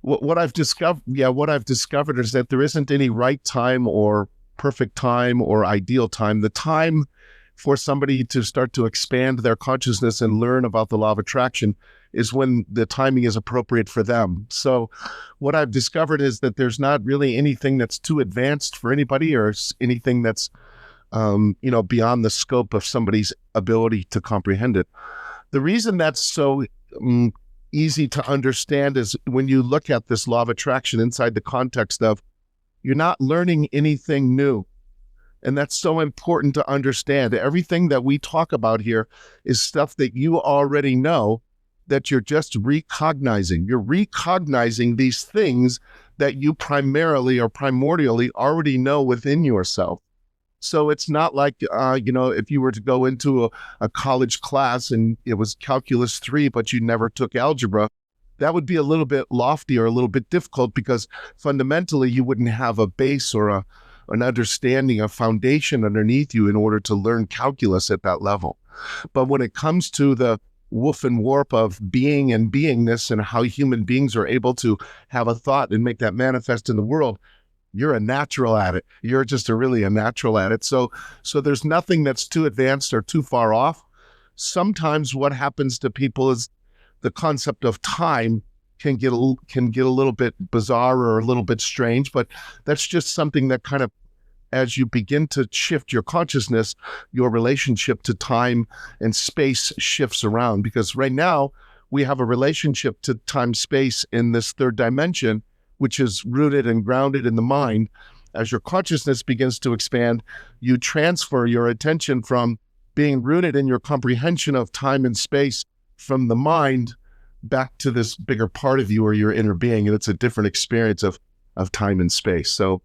what I've discovered, what I've discovered is that there isn't any right time or perfect time or ideal time. The time for somebody to start to expand their consciousness and learn about the law of attraction is when the timing is appropriate for them. So what I've discovered is that there's not really anything that's too advanced for anybody, or anything that's, beyond the scope of somebody's ability to comprehend it. The reason that's so easy to understand is when you look at this law of attraction inside the context of you're not learning anything new. And that's so important to understand. Everything that we talk about here is stuff that you already know, that you're just recognizing. You're recognizing these things that you primarily or primordially already know within yourself. So it's not like, if you were to go into a college class and it was calculus 3, but you never took algebra, that would be a little bit lofty or a little bit difficult, because fundamentally you wouldn't have a base or an understanding, a foundation underneath you in order to learn calculus at that level. But when it comes to the woof and warp of being and beingness and how human beings are able to have a thought and make that manifest in the world, you're a natural at it. You're just really a natural at it. So there's nothing that's too advanced or too far off. Sometimes what happens to people is the concept of time can get a little bit bizarre or a little bit strange, but that's just something that kind of, as you begin to shift your consciousness, your relationship to time and space shifts around. Because right now we have a relationship to time space in this third dimension, which is rooted and grounded in the mind. As your consciousness begins to expand, you transfer your attention from being rooted in your comprehension of time and space from the mind back to this bigger part of you or your inner being. And it's a different experience of time and space. So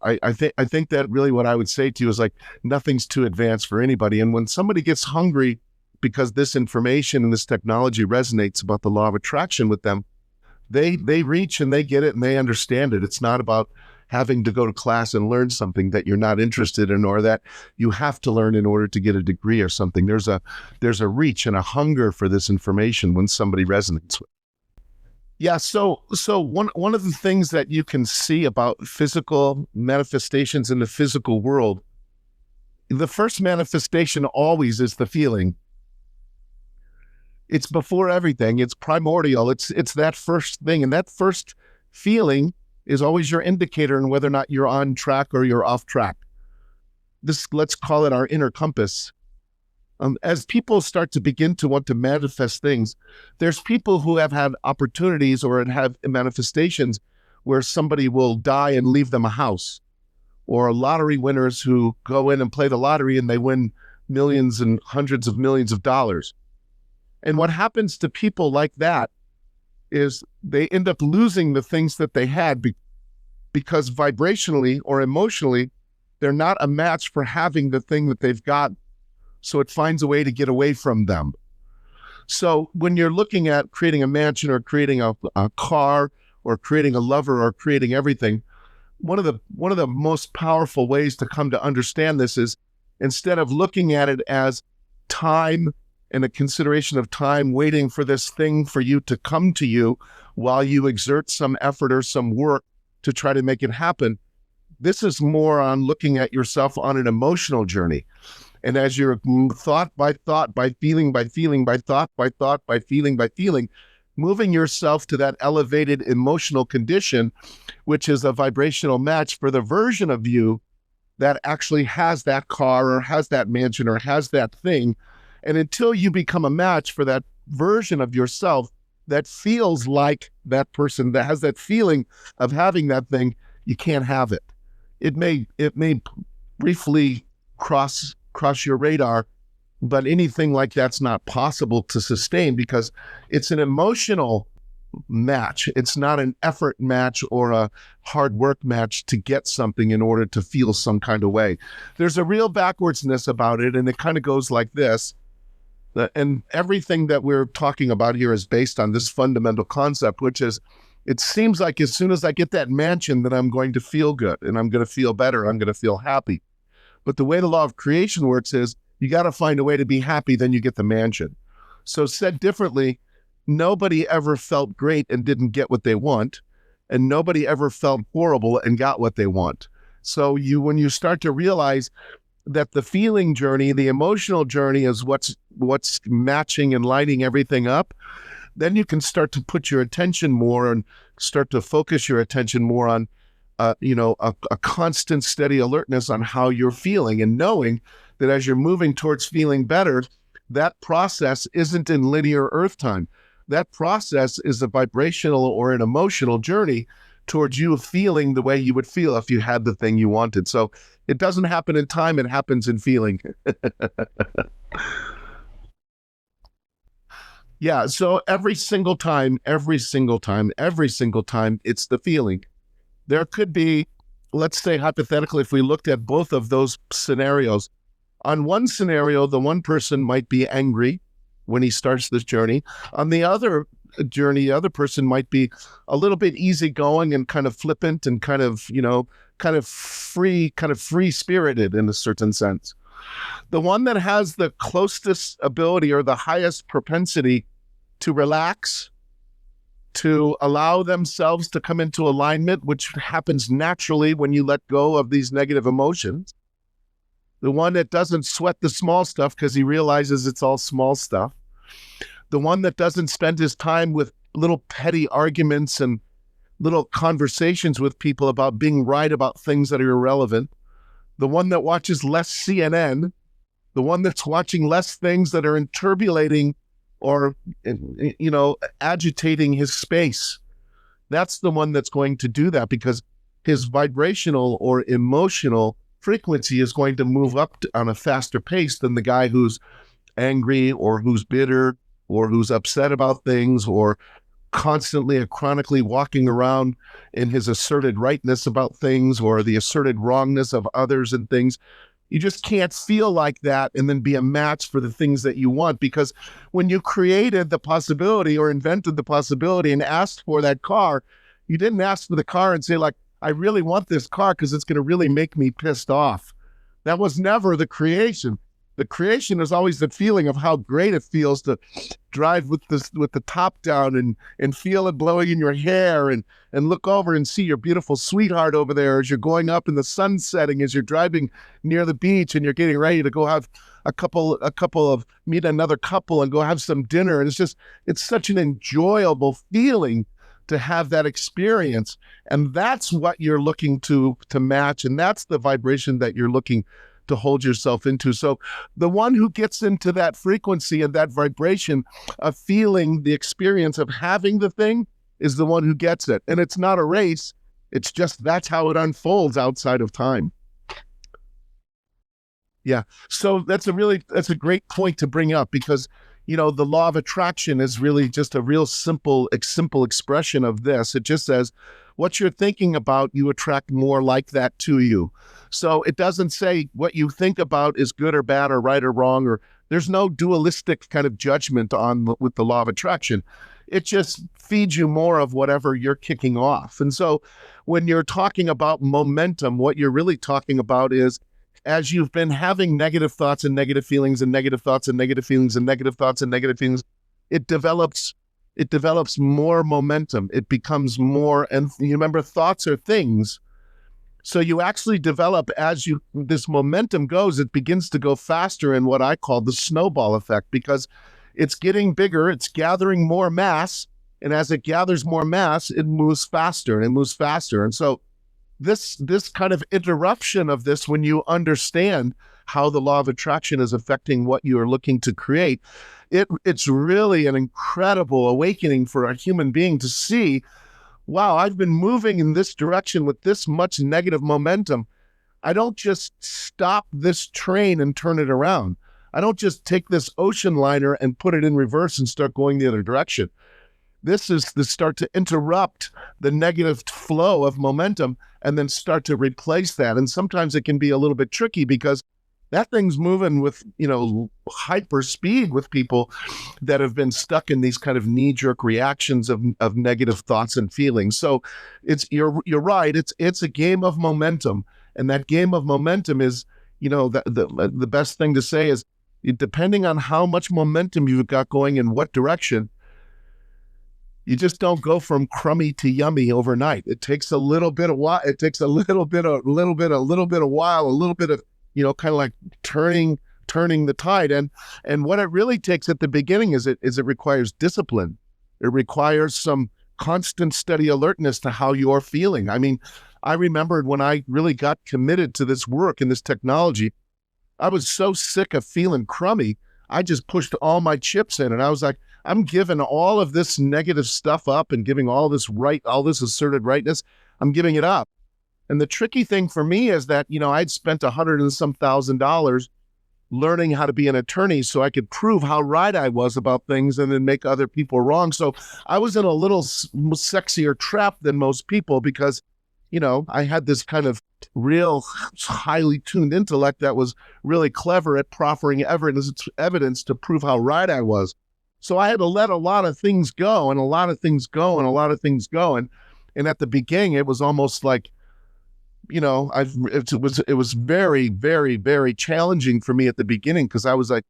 I think that really what I would say to you is, like, nothing's too advanced for anybody. And when somebody gets hungry because this information and this technology resonates about the law of attraction with them, they reach and they get it and they understand it. It's not about having to go to class and learn something that you're not interested in, or that you have to learn in order to get a degree or something. There's a reach and a hunger for this information when somebody resonates with it. Yeah, so one of the things that you can see about physical manifestations in the physical world, the first manifestation always is the feeling. It's before everything. It's primordial. It's that first thing, and that first feeling is always your indicator in whether or not you're on track or you're off track. Let's call it our inner compass. As people start to begin to want to manifest things, there's people who have had opportunities or have manifestations where somebody will die and leave them a house, or lottery winners who go in and play the lottery and they win millions and hundreds of millions of dollars. And what happens to people like that is they end up losing the things that they had because vibrationally or emotionally, they're not a match for having the thing that they've got. So it finds a way to get away from them. So when you're looking at creating a mansion or creating a car or creating a lover or creating everything, one of the most powerful ways to come to understand this is, instead of looking at it as time and a consideration of time waiting for this thing for you to come to you while you exert some effort or some work to try to make it happen, this is more on looking at yourself on an emotional journey. And as you're thought by thought, by feeling by feeling, by thought by thought, by feeling, moving yourself to that elevated emotional condition, which is a vibrational match for the version of you that actually has that car or has that mansion or has that thing. And until you become a match for that version of yourself that feels like that person, that has that feeling of having that thing, you can't have it. It may briefly cross your radar, but anything like that's not possible to sustain because it's an emotional match. It's not an effort match or a hard work match to get something in order to feel some kind of way. There's a real backwardsness about it, and it kind of goes like this. And everything that we're talking about here is based on this fundamental concept, which is, it seems like as soon as I get that mansion, that I'm going to feel good and I'm going to feel better. I'm going to feel happy. But the way the law of creation works is you got to find a way to be happy, then you get the mansion. So said differently, nobody ever felt great and didn't get what they want, and nobody ever felt horrible and got what they want. So when you start to realize that the feeling journey, the emotional journey is what's matching and lighting everything up, then you can start to put your attention more and start to focus your attention more on, a constant, steady alertness on how you're feeling, and knowing that as you're moving towards feeling better, that process isn't in linear earth time. That process is a vibrational or an emotional journey towards you feeling the way you would feel if you had the thing you wanted. So it doesn't happen in time, it happens in feeling. Yeah, so every single time, it's the feeling. There could be, let's say hypothetically, if we looked at both of those scenarios, on one scenario, the one person might be angry when he starts this journey. On the other journey, the other person might be a little bit easygoing and kind of flippant and kind of free spirited in a certain sense. The one that has the closest ability or the highest propensity to relax, to allow themselves to come into alignment, which happens naturally when you let go of these negative emotions. The one that doesn't sweat the small stuff because he realizes it's all small stuff. The one that doesn't spend his time with little petty arguments and little conversations with people about being right about things that are irrelevant. The one that watches less CNN. The one that's watching less things that are turbulating or, agitating his space. That's the one that's going to do that, because his vibrational or emotional frequency is going to move up on a faster pace than the guy who's angry or who's bitter or who's upset about things or constantly and chronically walking around in his asserted rightness about things or the asserted wrongness of others and things. You just can't feel like that and then be a match for the things that you want, because when you created the possibility or invented the possibility and asked for that car, you didn't ask for the car and say, like, I really want this car because it's going to really make me pissed off. That was never the creation. The creation is always the feeling of how great it feels to drive with the top down and feel it blowing in your hair and look over and see your beautiful sweetheart over there as you're going up in the sun setting, as you're driving near the beach and you're getting ready to go have meet another couple and go have some dinner. And it's such an enjoyable feeling to have that experience. And that's what you're looking to match. And that's the vibration that you're looking to hold yourself into. So the one who gets into that frequency and that vibration of feeling the experience of having the thing is the one who gets it. And it's not a race. It's just, that's how it unfolds outside of time. Yeah. So that's a great point to bring up, because, the law of attraction is really just a real simple expression of this. It just says, what you're thinking about, you attract more like that to you. So it doesn't say what you think about is good or bad or right or wrong, or there's no dualistic kind of judgment with the law of attraction. It just feeds you more of whatever you're kicking off. And so when you're talking about momentum, what you're really talking about is, as you've been having negative thoughts and negative feelings and negative thoughts and negative feelings and negative thoughts and negative feelings, it develops more momentum. It becomes more, and you remember, thoughts are things. So you actually develop, as this momentum goes, it begins to go faster in what I call the snowball effect, because it's getting bigger, it's gathering more mass, and as it gathers more mass, it moves faster and it moves faster. And so this kind of interruption of this, when you understand how the law of attraction is affecting what you are looking to create, it's really an incredible awakening for a human being to see, wow, I've been moving in this direction with this much negative momentum. I don't just stop this train and turn it around. I don't just take this ocean liner and put it in reverse and start going the other direction. This is the start to interrupt the negative flow of momentum and then start to replace that. And sometimes it can be a little bit tricky, because that thing's moving with, hyper speed with people that have been stuck in these kind of knee-jerk reactions of negative thoughts and feelings. So you're right. It's a game of momentum. And that game of momentum is, the best thing to say is, depending on how much momentum you've got going in what direction, You just don't go from crummy to yummy overnight. It takes a little bit of while. It takes a little bit of while, a little bit of, kind of like turning the tide. And what it really takes at the beginning is it requires discipline. It requires some constant steady alertness to how you're feeling. I mean, I remembered when I really got committed to this work and this technology, I was so sick of feeling crummy. I just pushed all my chips in, and I was like, I'm giving all of this negative stuff up and giving all this asserted rightness. I'm giving it up. And the tricky thing for me is that, I'd spent $100 and some $1,000 learning how to be an attorney so I could prove how right I was about things and then make other people wrong. So I was in a little sexier trap than most people because, I had this kind of real highly tuned intellect that was really clever at proffering evidence to prove how right I was. So I had to let a lot of things go and a lot of things go and a lot of things go. And at the beginning, it was almost like, it was very, very, very challenging for me at the beginning because I was like,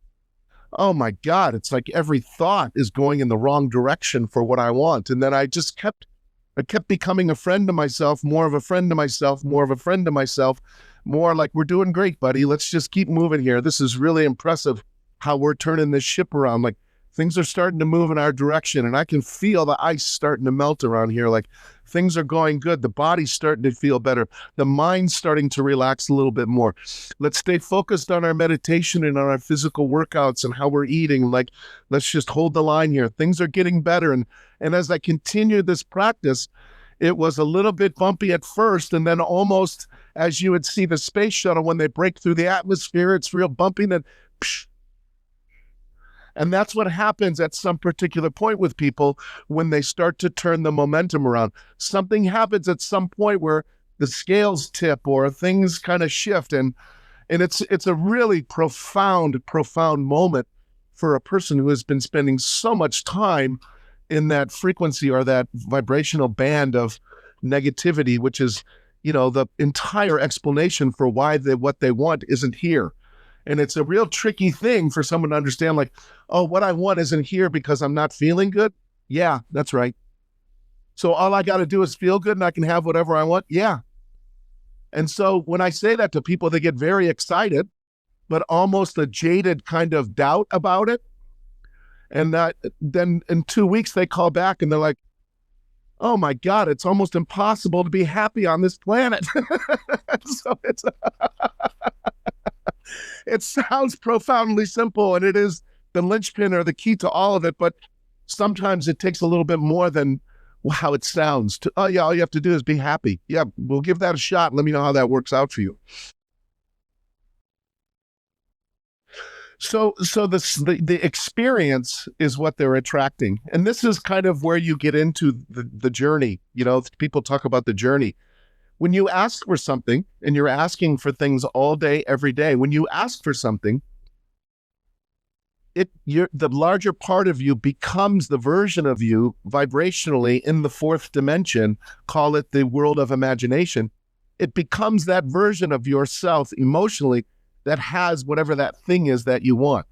oh my God, it's like every thought is going in the wrong direction for what I want. And then I kept becoming a friend to myself, more of a friend to myself, more of a friend to myself, more like, we're doing great, buddy. Let's just keep moving here. This is really impressive how we're turning this ship around. Like, things are starting to move in our direction, and I can feel the ice starting to melt around here. Like, things are going good. The body's starting to feel better. The mind's starting to relax a little bit more. Let's stay focused on our meditation and on our physical workouts and how we're eating. Like, let's just hold the line here. Things are getting better. And as I continued this practice, it was a little bit bumpy at first, and then almost as you would see the space shuttle when they break through the atmosphere, it's real bumpy, then psh. And that's what happens at some particular point with people when they start to turn the momentum around. Something happens at some point where the scales tip or things kind of shift. And it's a really profound moment for a person who has been spending so much time in that frequency or that vibrational band of negativity, which is, the entire explanation for why what they want isn't here. And it's a real tricky thing for someone to understand, like, oh, what I want isn't here because I'm not feeling good. Yeah, that's right. So all I got to do is feel good and I can have whatever I want. Yeah. And so when I say that to people, they get very excited, but almost a jaded kind of doubt about it. And then in 2 weeks, they call back and they're like, oh my God, it's almost impossible to be happy on this planet. So it sounds profoundly simple, and it is the linchpin or the key to all of it, but sometimes it takes a little bit more than how it sounds. All you have to do is be happy. Yeah, we'll give that a shot. Let me know how that works out for you. So the experience is what they're attracting. And this is kind of where you get into the journey. People talk about the journey. When you ask for something, and you're asking for things all day, every day, when you ask for something, the larger part of you becomes the version of you vibrationally in the fourth dimension, call it the world of imagination. It becomes that version of yourself emotionally that has whatever that thing is that you want.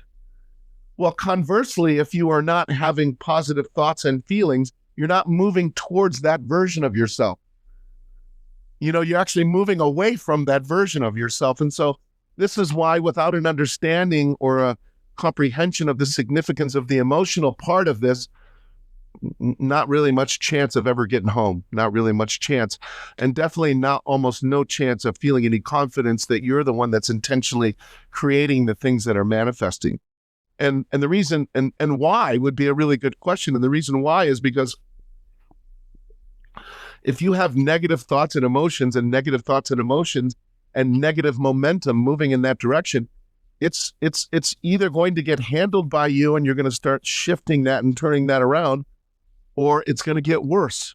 Well, conversely, if you are not having positive thoughts and feelings, you're not moving towards that version of yourself. You're actually moving away from that version of yourself. And so this is why, without an understanding or a comprehension of the significance of the emotional part of this, not really much chance of ever getting home, not really much chance. And definitely almost no chance of feeling any confidence that you're the one that's intentionally creating the things that are manifesting. And the reason, and why would be a really good question. And the reason why is because if you have negative thoughts and emotions and negative momentum moving in that direction, it's either going to get handled by you and you're going to start shifting that and turning that around, or it's going to get worse,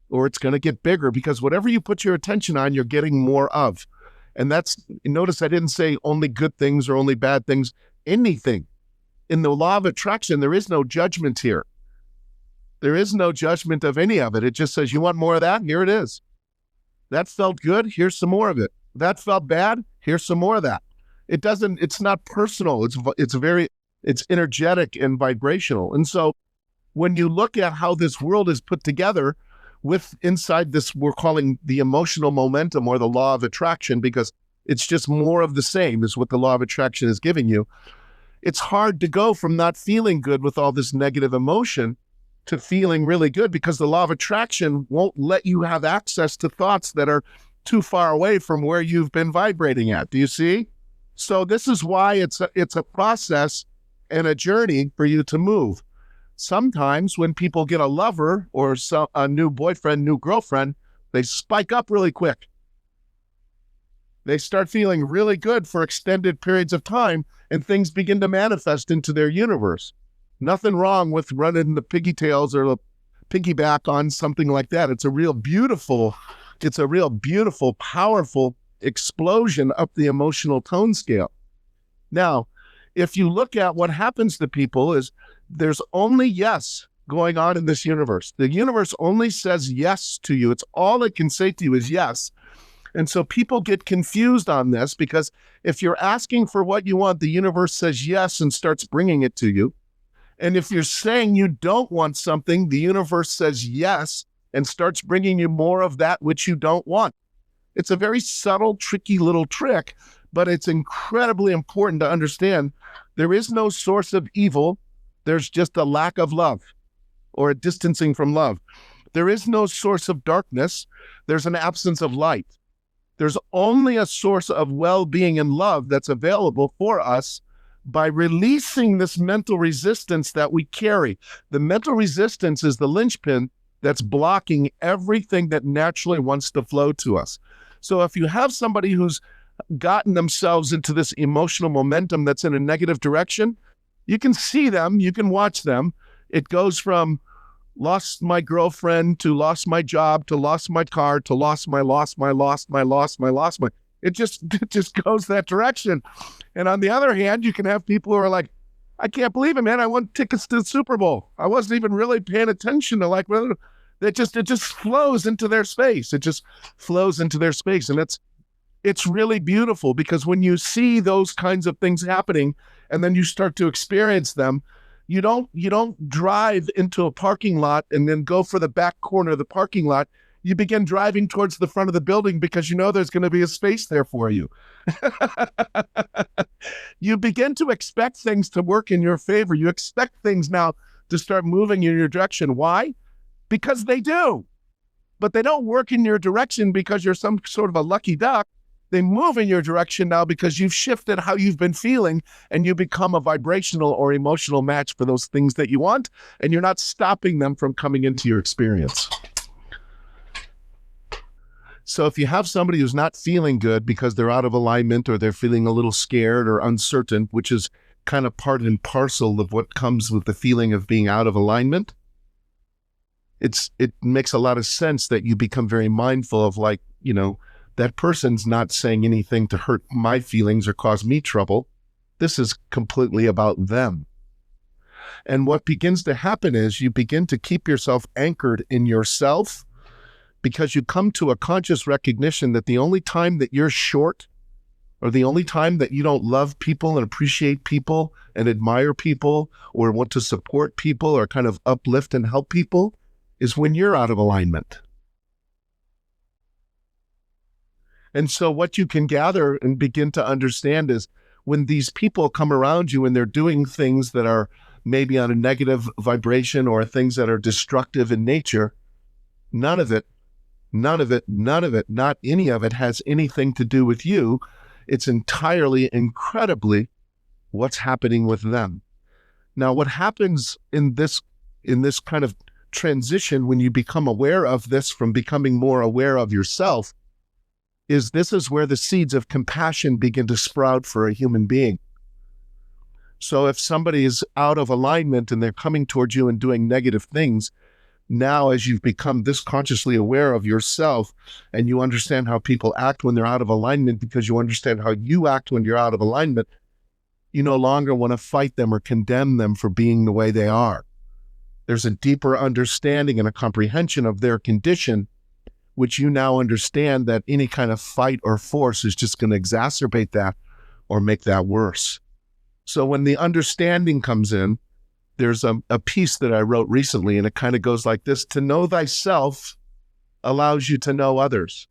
or it's going to get bigger, because whatever you put your attention on, you're getting more of. And notice I didn't say only good things or only bad things, anything. In the law of attraction, there is no judgment here. There is no judgment of any of it. It just says, you want more of that? Here it is. That felt good. Here's some more of it. That felt bad. Here's some more of that. It's not personal. It's energetic and vibrational. And so when you look at how this world is put together with inside this, we're calling the emotional momentum or the law of attraction, because it's just more of the same is what the law of attraction is giving you. It's hard to go from not feeling good with all this negative emotion to feeling really good, because the law of attraction won't let you have access to thoughts that are too far away from where you've been vibrating at. Do you see? So this is why it's a process and a journey for you to move. Sometimes when people get a lover or a new boyfriend, new girlfriend, they spike up really quick. They start feeling really good for extended periods of time, and things begin to manifest into their universe. Nothing wrong with running the pigtails or the piggyback on something like that. It's a real beautiful, powerful explosion up the emotional tone scale. Now, if you look at what happens to people, is there's only yes going on in this universe. The universe only says yes to you. It's all it can say to you is yes. And so people get confused on this, because if you're asking for what you want, the universe says yes and starts bringing it to you. And if you're saying you don't want something, the universe says yes and starts bringing you more of that which you don't want. It's a very subtle, tricky little trick, but it's incredibly important to understand there is no source of evil. There's just a lack of love or a distancing from love. There is no source of darkness. There's an absence of light. There's only a source of well-being and love that's available for us by releasing this mental resistance that we carry. The mental resistance is the linchpin that's blocking everything that naturally wants to flow to us. So if you have somebody who's gotten themselves into this emotional momentum that's in a negative direction, you can see them, you can watch them. It goes from lost my girlfriend to lost my job to lost my car to lost my. It just goes that direction. And on the other hand, you can have people who are like, I can't believe it, man. I won tickets to the Super Bowl. I wasn't even really paying attention to like whether it just flows into their space. It just flows into their space. And it's really beautiful, because when you see those kinds of things happening and then you start to experience them, you don't drive into a parking lot and then go for the back corner of the parking lot. You begin driving towards the front of the building because you know there's going to be a space there for you. You begin to expect things to work in your favor. You expect things now to start moving in your direction. Why? Because they do. But they don't work in your direction because you're some sort of a lucky duck. They move in your direction now because you've shifted how you've been feeling, and you become a vibrational or emotional match for those things that you want, and you're not stopping them from coming into your experience. So if you have somebody who's not feeling good because they're out of alignment, or they're feeling a little scared or uncertain, which is kind of part and parcel of what comes with the feeling of being out of alignment, it makes a lot of sense that you become very mindful of, like, you know, that person's not saying anything to hurt my feelings or cause me trouble. This is completely about them. And what begins to happen is you begin to keep yourself anchored in yourself, because you come to a conscious recognition that the only time that you're short, or the only time that you don't love people and appreciate people and admire people or want to support people or kind of uplift and help people, is when you're out of alignment. And so what you can gather and begin to understand is when these people come around you and they're doing things that are maybe on a negative vibration or things that are destructive in nature, not any of it has anything to do with you. It's entirely, incredibly, what's happening with them. Now, what happens in this kind of transition when you become aware of this from becoming more aware of yourself is this is where the seeds of compassion begin to sprout for a human being. So if somebody is out of alignment and they're coming towards you and doing negative things, now as you've become this consciously aware of yourself and you understand how people act when they're out of alignment because you understand how you act when you're out of alignment, you no longer want to fight them or condemn them for being the way they are. There's a deeper understanding and a comprehension of their condition, which you now understand that any kind of fight or force is just going to exacerbate that or make that worse. So when the understanding comes in, there's a piece that I wrote recently, and it kind of goes like this: to know thyself allows you to know others.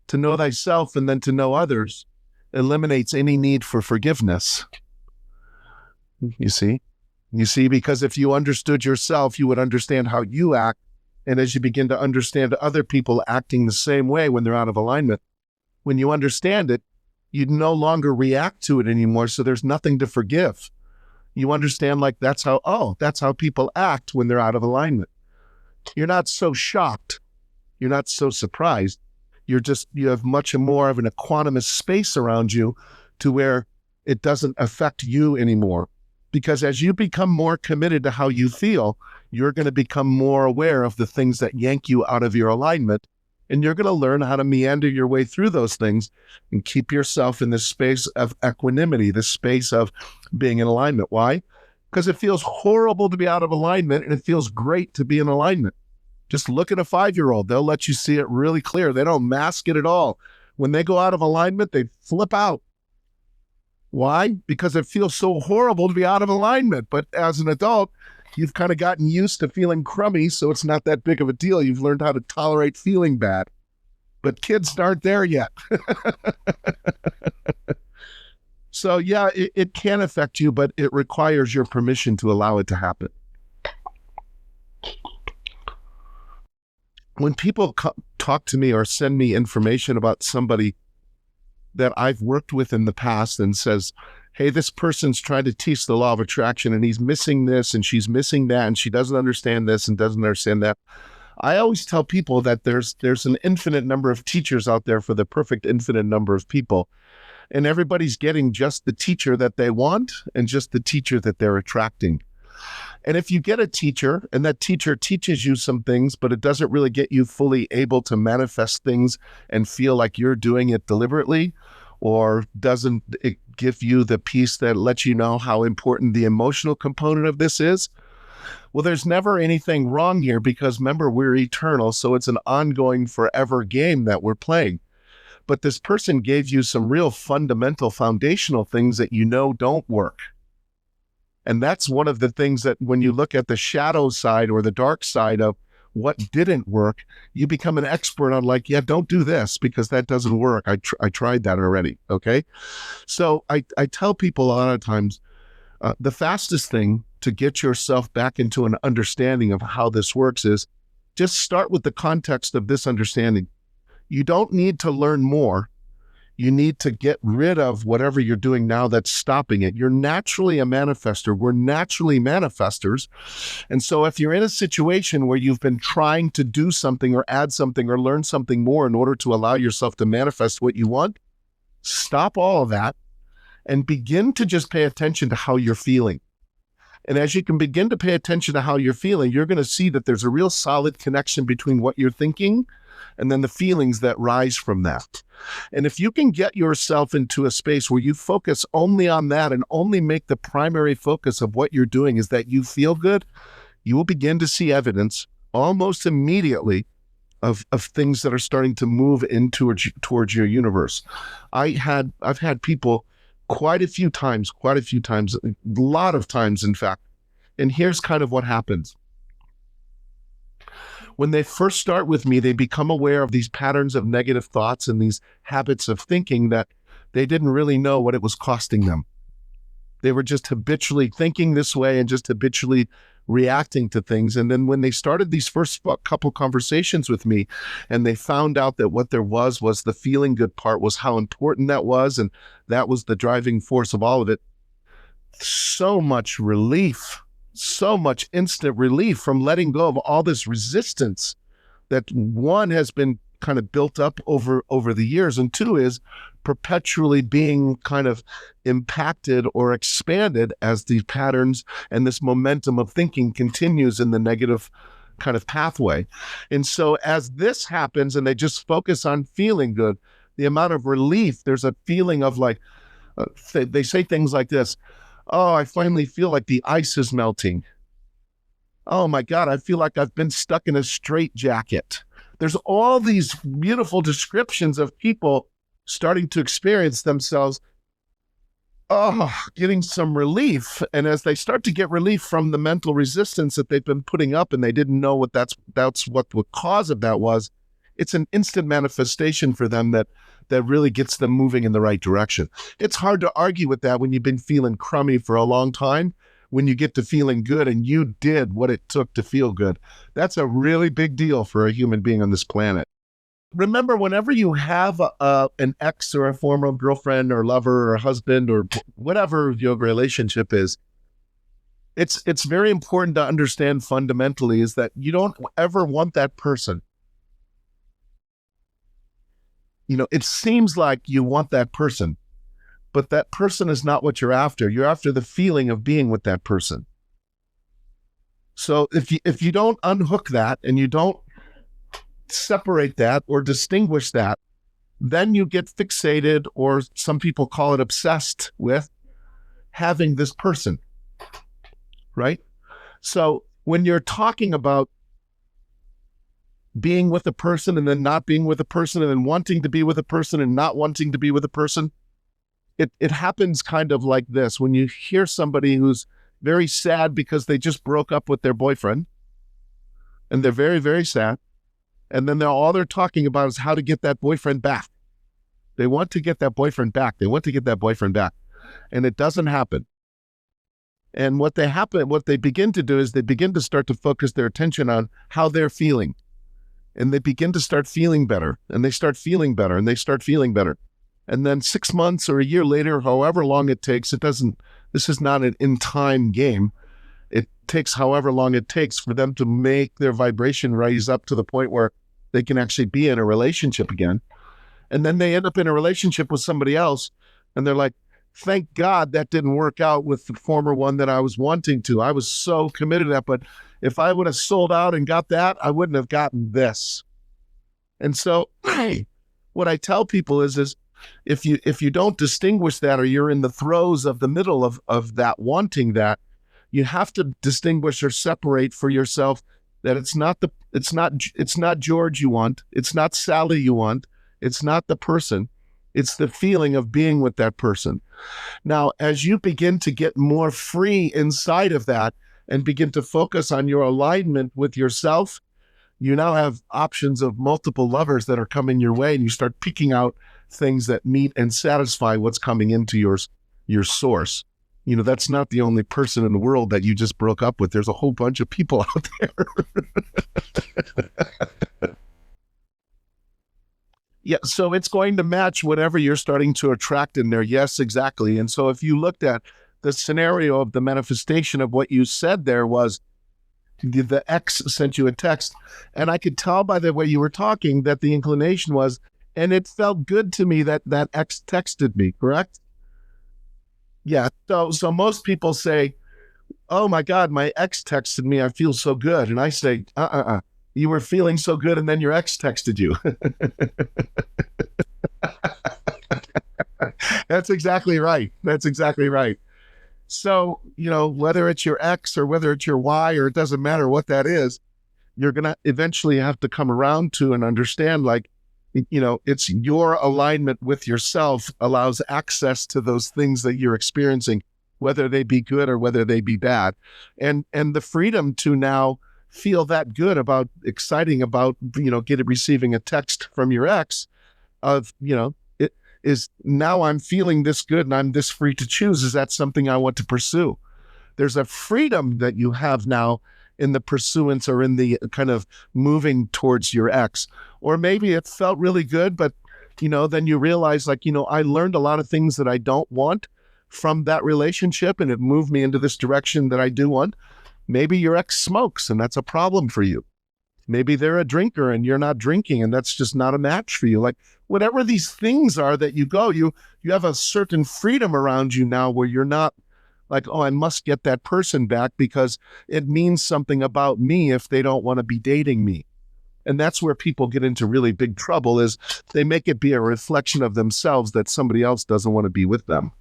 To know thyself and then to know others eliminates any need for forgiveness. You see? Because if you understood yourself, you would understand how you act. And as you begin to understand other people acting the same way when they're out of alignment, when you understand it, you no longer react to it anymore. So there's nothing to forgive. You understand, like, that's how people act when they're out of alignment. You're not so shocked. You're not so surprised. You have much more of an equanimous space around you to where it doesn't affect you anymore. Because as you become more committed to how you feel, you're going to become more aware of the things that yank you out of your alignment. And you're going to learn how to meander your way through those things and keep yourself in this space of equanimity, this space of being in alignment. Why? Because it feels horrible to be out of alignment, and it feels great to be in alignment. Just look at a 5-year-old. They'll let you see it really clear. They don't mask it at all. When they go out of alignment, they flip out. Why? Because it feels so horrible to be out of alignment. But as an adult, you've kind of gotten used to feeling crummy, so it's not that big of a deal. You've learned how to tolerate feeling bad. But kids aren't there yet. So yeah, it can affect you, but it requires your permission to allow it to happen. When people talk to me or send me information about somebody that I've worked with in the past and says, hey, this person's trying to teach the law of attraction and he's missing this and she's missing that and she doesn't understand this and doesn't understand that, I always tell people that there's an infinite number of teachers out there for the perfect infinite number of people. And everybody's getting just the teacher that they want and just the teacher that they're attracting. And if you get a teacher and that teacher teaches you some things, but it doesn't really get you fully able to manifest things and feel like you're doing it deliberately, or doesn't it give you the piece that lets you know how important the emotional component of this is, well, there's never anything wrong here, because remember, we're eternal. So it's an ongoing forever game that we're playing. But this person gave you some real fundamental foundational things that you know don't work. And that's one of the things that when you look at the shadow side or the dark side of what didn't work, you become an expert on, like, yeah, don't do this because that doesn't work. I tried that already. Okay. So I tell people a lot of times, the fastest thing to get yourself back into an understanding of how this works is just start with the context of this understanding. You don't need to learn more. You need to get rid of whatever you're doing now that's stopping it. You're naturally a manifester. We're naturally manifestors. And so if you're in a situation where you've been trying to do something or add something or learn something more in order to allow yourself to manifest what you want, stop all of that and begin to just pay attention to how you're feeling. And as you can begin to pay attention to how you're feeling, you're going to see that there's a real solid connection between what you're thinking and then the feelings that rise from that. And if you can get yourself into a space where you focus only on that and only make the primary focus of what you're doing is that you feel good, you will begin to see evidence almost immediately of things that are starting to move towards your universe. I've had people quite a few times, a lot of times, in fact. And here's kind of what happens. When they first start with me, they become aware of these patterns of negative thoughts and these habits of thinking that they didn't really know what it was costing them. They were just habitually thinking this way and just habitually reacting to things. And then when they started these first couple conversations with me and they found out that what there was the feeling good part, was how important that was, and that was the driving force of all of it, so much relief, so much instant relief from letting go of all this resistance that, one, has been kind of built up over the years, and two, is perpetually being kind of impacted or expanded as these patterns and this momentum of thinking continues in the negative kind of pathway. And so as this happens and they just focus on feeling good, the amount of relief, there's a feeling of like, they say things like this: oh, I finally feel like the ice is melting. Oh my God, I feel like I've been stuck in a straitjacket. There's all these beautiful descriptions of people starting to experience themselves getting some relief. And as they start to get relief from the mental resistance that they've been putting up, and they didn't know what that's what the cause of that was, it's an instant manifestation for them that really gets them moving in the right direction. It's hard to argue with that when you've been feeling crummy for a long time. When you get to feeling good and you did what it took to feel good, that's a really big deal for a human being on this planet. Remember, whenever you have an ex or a former girlfriend or lover or husband or whatever your relationship is, it's very important to understand fundamentally is that you don't ever want that person. It seems like you want that person, but that person is not what you're after. You're after the feeling of being with that person. So if you don't unhook that and you don't separate that or distinguish that, then you get fixated, or some people call it obsessed with having this person, right? So when you're talking about being with a person and then not being with a person and then wanting to be with a person and not wanting to be with a person, it happens kind of like this. When you hear somebody who's very sad because they just broke up with their boyfriend and they're very, very sad, and then all they're talking about is how to get that boyfriend back. They want to get that boyfriend back. They want to get that boyfriend back. And it doesn't happen. And what they begin to do is they begin to start to focus their attention on how they're feeling. And they begin to start feeling better. And they start feeling better. And they start feeling better. And then 6 months or a year later, however long it takes, this is not an in-time game. It takes however long it takes for them to make their vibration rise up to the point where they can actually be in a relationship again. And then they end up in a relationship with somebody else. And they're like, thank God that didn't work out with the former one that I was wanting to. I was so committed to that. But if I would have sold out and got that, I wouldn't have gotten this. And so what I tell people is if you don't distinguish that, or you're in the throes of the middle of that wanting that, you have to distinguish or separate for yourself that it's not George you want, it's not Sally you want, it's not the person, it's the feeling of being with that person. Now, as you begin to get more free inside of that and begin to focus on your alignment with yourself, you now have options of multiple lovers that are coming your way, and you start picking out things that meet and satisfy what's coming into your source. That's not the only person in the world that you just broke up with. There's a whole bunch of people out there. Yeah, so it's going to match whatever you're starting to attract in there. Yes, exactly. And so if you looked at the scenario of the manifestation of what you said, there was the ex sent you a text, and I could tell by the way you were talking that the inclination was, and it felt good to me that ex texted me, correct? Yeah. So most people say, oh my God, my ex texted me, I feel so good. And I say, you were feeling so good and then your ex texted you. That's exactly right. That's exactly right. So, whether it's your ex or whether it's your Y, or it doesn't matter what that is, you're going to eventually have to come around to and understand, like, it's your alignment with yourself allows access to those things that you're experiencing, whether they be good or whether they be bad. And the freedom to now feel that good about, exciting about, receiving a text from your ex of, it is now I'm feeling this good and I'm this free to choose. Is that something I want to pursue? There's a freedom that you have now in the pursuance, or in the kind of moving towards your ex. Or maybe it felt really good, but, then you realize, like, I learned a lot of things that I don't want from that relationship, and it moved me into this direction that I do want. Maybe your ex smokes, and that's a problem for you. Maybe they're a drinker and you're not drinking, and that's just not a match for you. Like, whatever these things are that you have a certain freedom around you now, where you're not like, oh, I must get that person back because it means something about me if they don't want to be dating me. And that's where people get into really big trouble, is they make it be a reflection of themselves that somebody else doesn't want to be with them.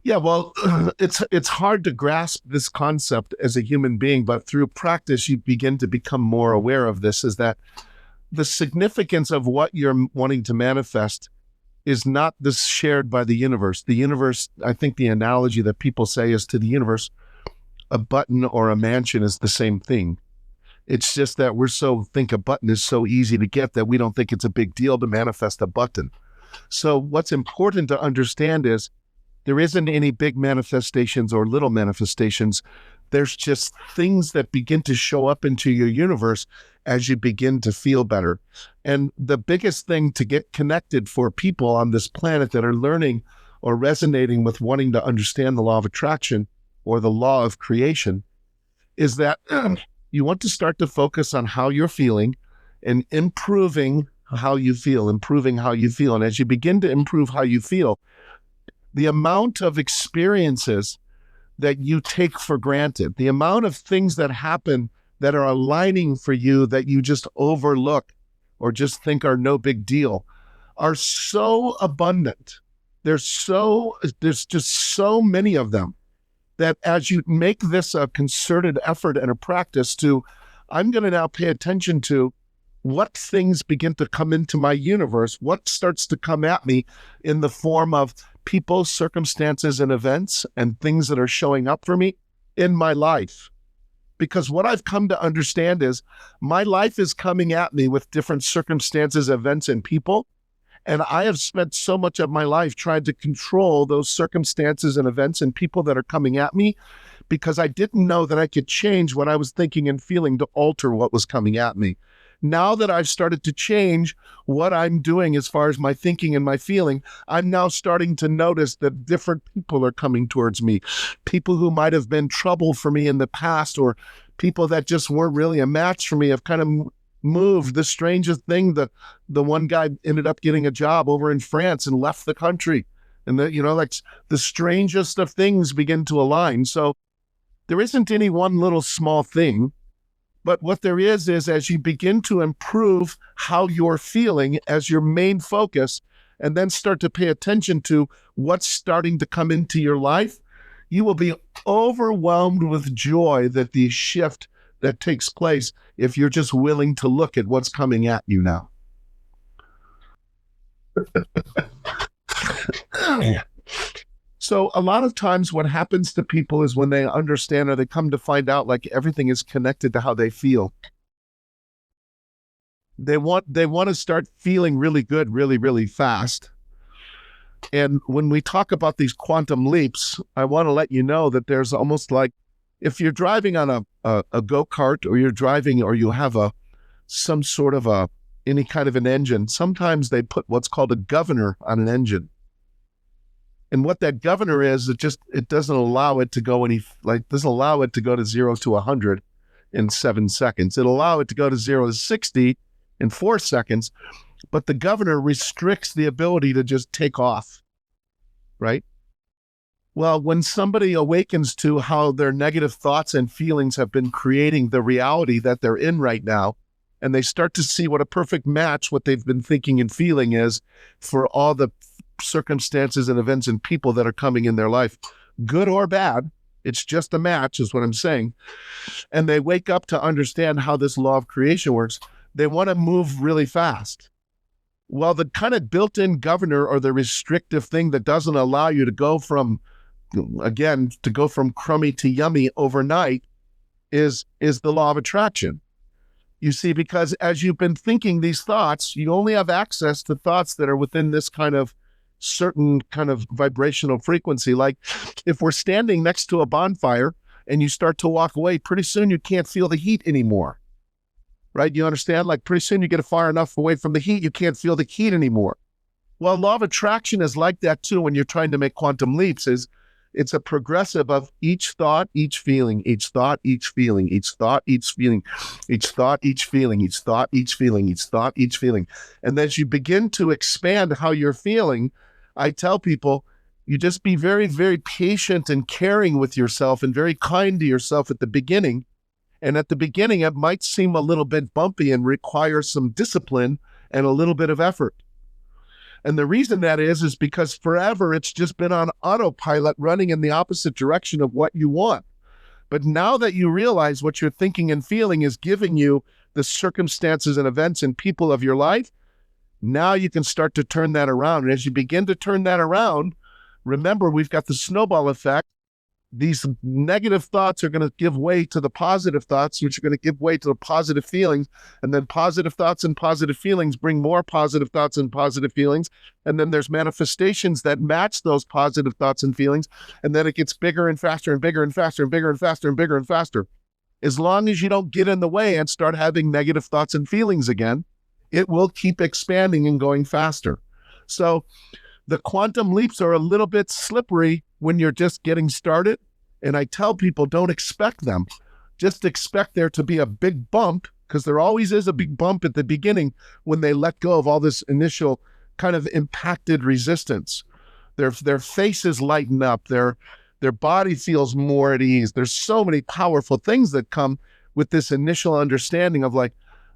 Yeah, well, it's hard to grasp this concept as a human being, but through practice, you begin to become more aware of this, is that the significance of what you're wanting to manifest is not this shared by the universe. The universe, I think the analogy that people say is to the universe, a button or a mansion is the same thing. It's just that think a button is so easy to get that we don't think it's a big deal to manifest a button. So what's important to understand is there isn't any big manifestations or little manifestations. There's just things that begin to show up into your universe as you begin to feel better. And the biggest thing to get connected for people on this planet that are learning or resonating with wanting to understand the law of attraction or the law of creation is that you want to start to focus on how you're feeling and improving how you feel. And as you begin to improve how you feel, the amount of experiences that you take for granted, the amount of things that happen that are aligning for you that you just overlook or just think are no big deal, are so abundant. There's just so many of them that as you make this a concerted effort and a practice to, I'm going to now pay attention to what things begin to come into my universe, what starts to come at me in the form of people, circumstances, and events and things that are showing up for me in my life. Because what I've come to understand is my life is coming at me with different circumstances, events, and people. And I have spent so much of my life trying to control those circumstances and events and people that are coming at me because I didn't know that I could change what I was thinking and feeling to alter what was coming at me. Now that I've started to change what I'm doing as far as my thinking and my feeling, I'm now starting to notice that different people are coming towards me. People who might have been trouble for me in the past or people that just weren't really a match for me have kind of moved. The strangest thing, the one guy ended up getting a job over in France and left the country. And the strangest of things begin to align. So there isn't any one little small thing. But what there is as you begin to improve how you're feeling as your main focus, and then start to pay attention to what's starting to come into your life, you will be overwhelmed with joy that the shift that takes place if you're just willing to look at what's coming at you now. So a lot of times what happens to people is when they understand or they come to find out like everything is connected to how they feel. They want to start feeling really good, really, really fast. And when we talk about these quantum leaps, I want to let you know that there's almost like if you're driving on a go-kart or you're driving or you have some sort of any kind of an engine, sometimes they put what's called a governor on an engine. And what that governor is, it doesn't allow it to go doesn't allow it to go to 0 to 100 in 7 seconds. It'll allow it to go to 0 to 60 in 4 seconds, but the governor restricts the ability to just take off, right? Well, when somebody awakens to how their negative thoughts and feelings have been creating the reality that they're in right now, and they start to see what a perfect match what they've been thinking and feeling is for all the circumstances and events and people that are coming in their life, good or bad, it's just a match is what I'm saying. And they wake up to understand how this law of creation works. They want to move really fast. Well, the kind of built-in governor or the restrictive thing that doesn't allow you to go from crummy to yummy overnight is the law of attraction. You see, because as you've been thinking these thoughts, you only have access to thoughts that are within this kind of certain kind of vibrational frequency. Like if we're standing next to a bonfire and you start to walk away, pretty soon you can't feel the heat anymore, right? You understand? Like pretty soon you get far enough away from the heat, you can't feel the heat anymore. Well, law of attraction is like that too when you're trying to make quantum leaps. It's a progressive of each thought, each feeling, each thought, each feeling, each thought, each feeling, each thought, each feeling, each thought, each feeling, each thought, each feeling. And as you begin to expand how you're feeling, I tell people, you just be very, very patient and caring with yourself and very kind to yourself at the beginning. And at the beginning, it might seem a little bit bumpy and require some discipline and a little bit of effort. And the reason that is because forever it's just been on autopilot running in the opposite direction of what you want. But now that you realize what you're thinking and feeling is giving you the circumstances and events and people of your life, Now you can start to turn that around. And as you begin to turn that around, remember, we've got the snowball effect. These negative thoughts are going to give way to the positive thoughts, which are going to give way to the positive feelings. And then positive thoughts and positive feelings bring more positive thoughts and positive feelings. And then there's manifestations that match those positive thoughts and feelings. And then it gets bigger and faster and bigger and faster and bigger and faster and bigger and faster. As long as you don't get in the way and start having negative thoughts and feelings again, it will keep expanding and going faster. So the quantum leaps are a little bit slippery when you're just getting started. And I tell people, don't expect them. Just expect there to be a big bump, because there always is a big bump at the beginning when they let go of all this initial kind of impacted resistance. Their faces lighten up. Their body feels more at ease. There's so many powerful things that come with this initial understanding of like,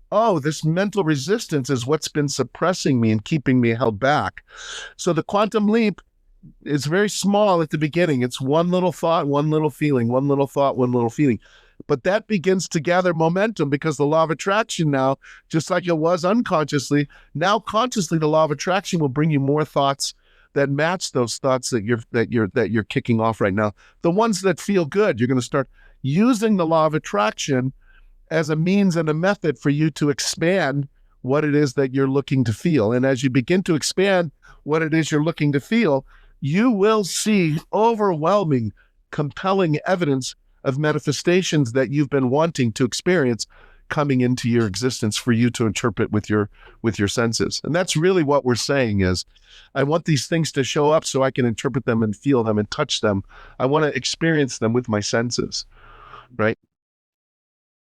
oh, this mental resistance is what's been suppressing me and keeping me held back. So the quantum leap is very small at the beginning. It's one little thought, one little feeling, one little thought, one little feeling. But that begins to gather momentum because the law of attraction now, just like it was unconsciously, now consciously the law of attraction will bring you more thoughts that match those thoughts that you're kicking off right now. The ones that feel good, you're going to start using the law of attraction as a means and a method for you to expand what it is that you're looking to feel. And as you begin to expand what it is you're looking to feel, you will see overwhelming, compelling evidence of manifestations that you've been wanting to experience coming into your existence for you to interpret with your senses. And that's really what we're saying is, I want these things to show up so I can interpret them and feel them and touch them. I want to experience them with my senses, right?